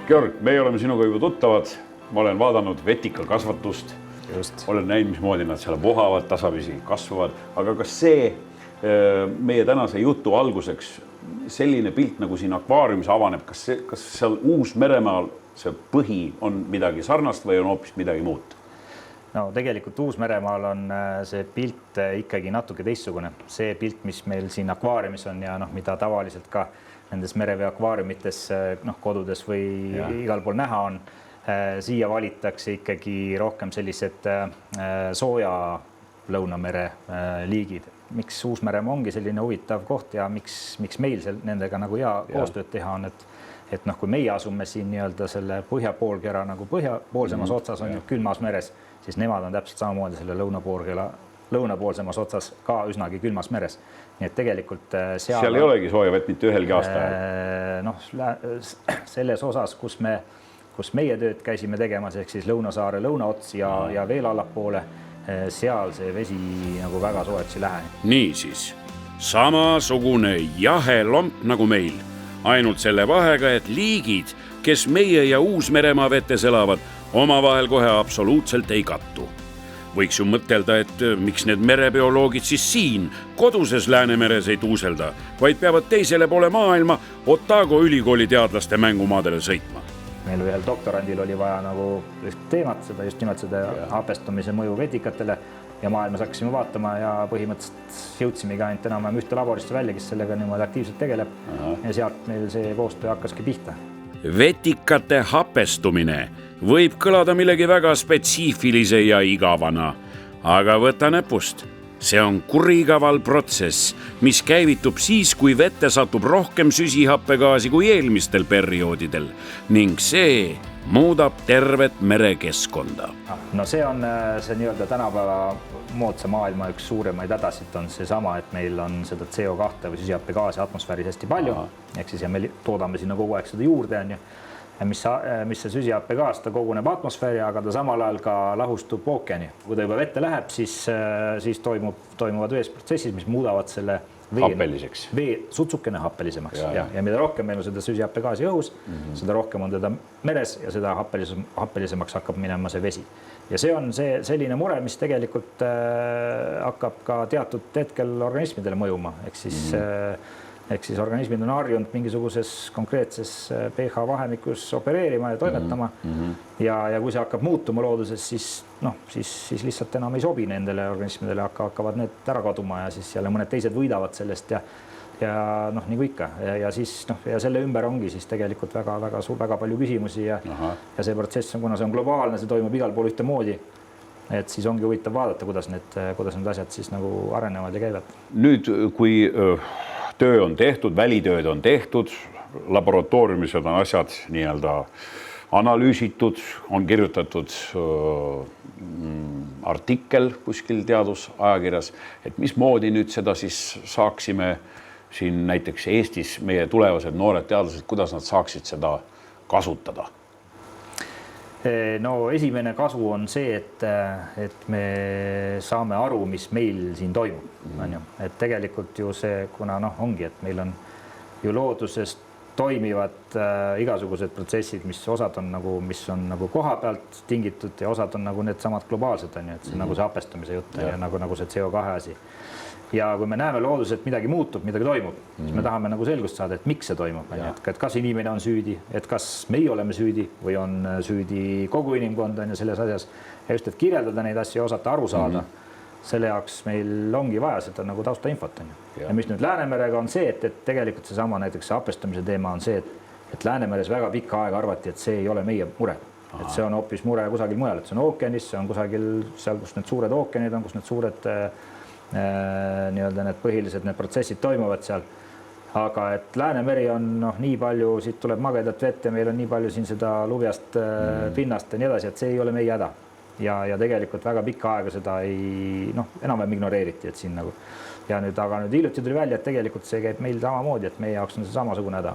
Georg, meie oleme sinuga juba tuttavad. Ma olen vaadanud vetikakasvatust. Olen näinud, mismoodi nad seal vohavad, tasapisi kasvavad. Aga kas see meie tänase jutu alguseks selline pilt, nagu siin akvaariumis avaneb, kas seal Uus-Meremaal see põhi on midagi sarnast või on hoopis midagi muud? No tegelikult Uus-Meremaal on see pilt ikkagi natuke teistsugune. See pilt, mis meil siin akvaariumis on ja mida tavaliselt ka nendes merevee akvaariumites kodudes või igal pool näha on, siia valitakse ikkagi rohkem sellised sooja Lõunamere liigid. Miks Uus-Meremaa ongi selline huvitav koht ja miks meil nendega nagu hea koostööd teha on, et kui meie asume siin nii-öelda selle põhjapoolkera nagu põhjapoolsemas otsas on ju külmas meres, siis nemad on täpselt samamoodi selle lõunapoolkera lõunapoolsemas otsas ka üsnagi külmas meres. Nii et tegelikult seal ei olegi sooja vett mitte ühelgi aastal. Selles osas, kus meie tööd käisime tegemas, ehk siis Lõunasaare lõunaots ja veel allapoole, seal see vesi nagu väga soojaks ei lähe. Niisiis, samasugune jahe lomp nagu meil, ainult selle vahega, et liigid, kes meie ja Uus-Meremaa vetes elavad, omavahel kohe absoluutselt ei kattu. Võiks ju mõtelda, et miks need merebioloogid siis siin koduses Läänemeres ei tuuselda, vaid peavad teisele poole maailma Otago ülikooli teadlaste mängumaadele sõitma. Meil ühel doktorandil oli vaja nagu teemat, just nimelt seda hapestumise mõju vetikatele ja maailmas hakkasime vaatama ja põhimõtteliselt jõudsimegi ainult enam ühte laborisse välja, kes sellega niimoodi aktiivselt tegeleb. Ja sealt meil see koostöö hakkaski pihta. Vetikate hapestumine võib kõlada millegi väga spetsiifilise ja igavana, aga võta näpust. See on kurikaval protsess, mis käivitub siis, kui vette satub rohkem süsihappegaasi kui eelmistel perioodidel ning see muudab tervet merekeskkonda. No see on see nii-öelda tänapäeva moodsa maailma üks suuremaid hädasid on seesama, et meil on seda CO2 või süsihappegaasi atmosfääris hästi palju, ehk siis ja me toodame sinna kogu aeg seda juurde on ju. Mis see süsihappegaas, ta koguneb atmosfääri, aga ta samal ajal ka lahustub ookeani. Kui ta juba vette läheb, siis toimuvad veesprotsessid, mis muudavad selle vee sutsukene happelisemaks. Ja mida rohkem meil on seda süsihappegaasi õhus, seda rohkem on teda meres ja seda happelisemaks hakkab minema see vesi. Ja see on selline mure, mis tegelikult hakkab ka teatud hetkel organismidele mõjuma. Ehk siis organismid on harjunud mingisuguses konkreetses pH vahemikus opereerima ja toimetama. Ja kui see hakkab muutuma looduses, siis lihtsalt enam ei sobi nendele organismidele, hakkavad need ära kaduma ja siis jälle mõned teised võidavad sellest ja nagu ikka. Ja selle ümber ongi siis tegelikult väga palju küsimusi ja see protsess on, kuna see on globaalne, see toimub igal pool ühtemoodi, et siis ongi huvitav vaadata, kuidas need asjad siis nagu arenevad ja käivad. Nüüd, kui töö on tehtud, välitööd on tehtud, laboratooriumis on asjad nii-öelda analüüsitud, on kirjutatud artikkel kuskil teadusajakirjas, et mismoodi nüüd seda siis saaksime siin näiteks Eestis meie tulevased noored teadlased, kuidas nad saaksid seda kasutada? No esimene kasu on see, et me saame aru, mis meil siin toimub. Et tegelikult ju see, kuna ongi, et meil on ju looduses toimivad igasugused protsessid, mis on nagu koha pealt tingitud ja osad on nagu need samad globaalsed, et see nagu see hapestumise jutt ja nagu see CO2 asi. Ja kui me näeme looduses, et midagi muutub, midagi toimub, siis me tahame nagu selgust saada, et miks see toimub. Et kas inimene on süüdi, et kas meie oleme süüdi või on süüdi kogu inimkond selles asjas. Ja just, et kirjeldada neid asju ja osata aru saada, selle jaoks meil ongi vaja seda nagu taustainfot. Ja mis nüüd Läänemerega on see, et tegelikult seesama näiteks hapestumise teema on see, et Läänemeres väga pikka aega arvati, et see ei ole meie mure. Et see on hoopis mure kusagil mujal, et see on ookeanis, see on kusagil seal, kus need suured ookeanid on, kus need suured nii-öelda need põhilised need protsessid toimuvad seal. Aga et Läänemeri on nii palju, siit tuleb magedat vett ja meil on nii palju siin seda lubjast pinnast ja nii edasi, et see ei ole meie häda. Ja tegelikult väga pikka aega seda enam ignoreeriti, et siin nagu. Ja aga nüüd hiljuti tuli välja, et tegelikult see käib meil samamoodi, et meie jaoks on see samasugune häda.